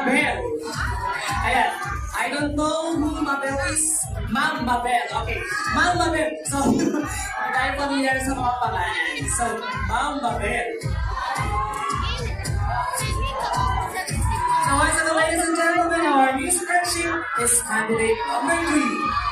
Mabel. Ayan. I don't know who Mabel is. Ma'am Mabel. Okay. Ma'am Mabel. So, hindi tayo familiar sa mga pangalan. So, Ma'am Mabel. So, once again, ladies and gentlemen, our music friendship is candidate number 3.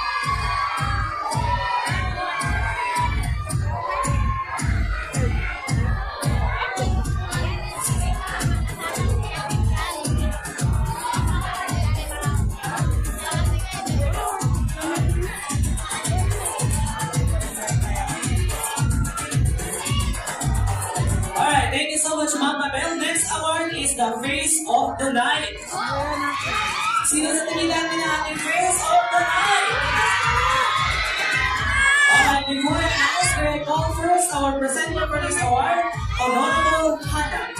Thank you so much, Ma'am Mabel. Next award is the Face of the Night. Sino sa tingin natin na ating Face of the Night? Alright, before I ask, may I call first our presenter for this award, Honorable Hana.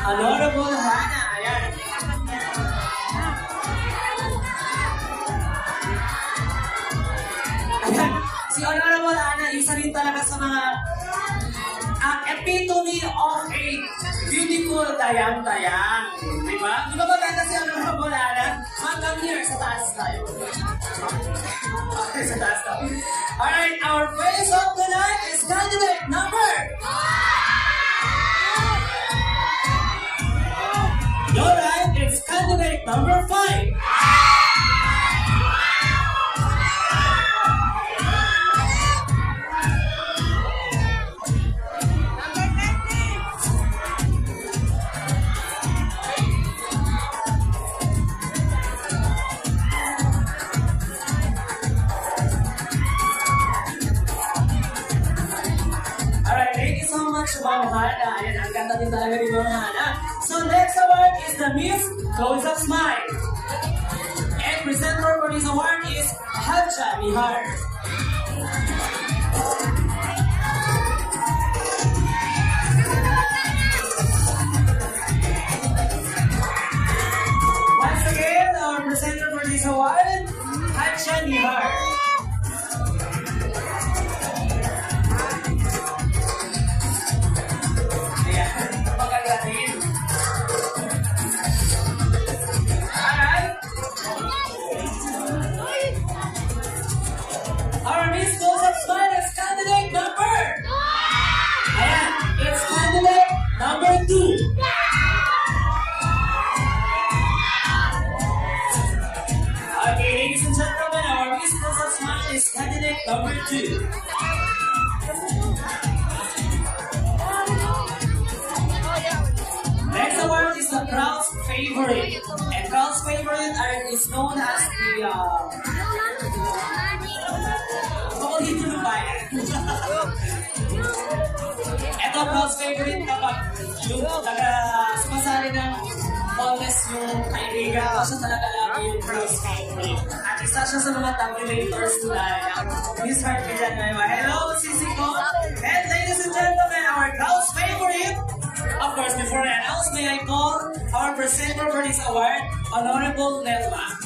Honorable Hana, ayan. Ayan, si Honorable Hana, isa rin talaga sa mga epitome of a beautiful tayang-tayang. Diba? Di ba maganda si Honorable Hana? Hanggang here, sa taas tayo. Okay, sa taas tayo. Alright, our face of the night is candidate number... You're right, it's candidate number 5. Ma'am Hana. Ayan, ang ganda din talaga ni Ma'am Hana. So next award is the Miss Close Up Smile. And presenter for this award is Halcha Mihar. Once again, our presenter for this award, Halcha Mihar. Candidate number 2. Next award is the crowd's favorite. And crowd's favorite is known as the paborito ng bayan. Ito crowd's favorite kapag yung sumasali ng always yung kaibigan ko siya talaga lagi yung crowd's favorite. At isa siya sa mga tabulators nila. Miss Heart ka dyan, Mema. Hello, Sisi ko. And ladies and gentlemen, our crowd's favorite. Of course, before I announce, may I call our presenter for this award, Honorable Nelma.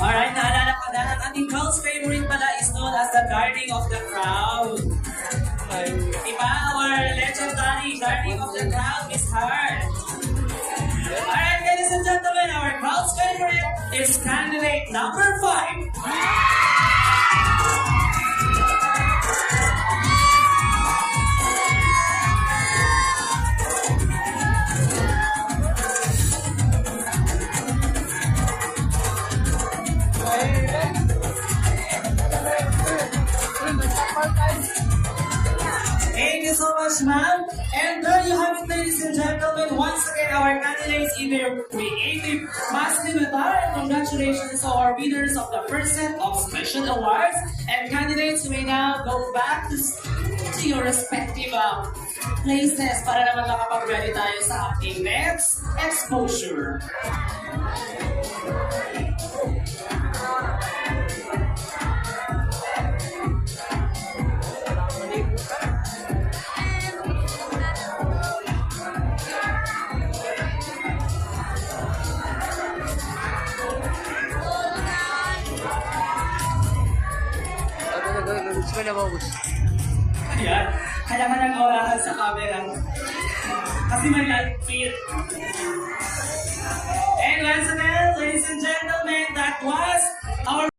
Alright, naalala ko na ang ating crowd's favorite pala is known as the Guardian of the Crowd. Diba? Our legendary Guardian of the Crowd is Heart. Alright, ladies and gentlemen, our crowd's favorite is candidate number 5. Thank you so much, ma'am. And there you have it, ladies and gentlemen. Once again, our candidates in their creative masculinity. Congratulations to our winners of the first set of special awards. And candidates may now go back to your respective places para naman makapag-ready tayo sa ating next exposure. Gusto ko na maubos. Ayan. Kaya ka nang orahan sa camera. Kasi may light fit. And once again, ladies and gentlemen, that was our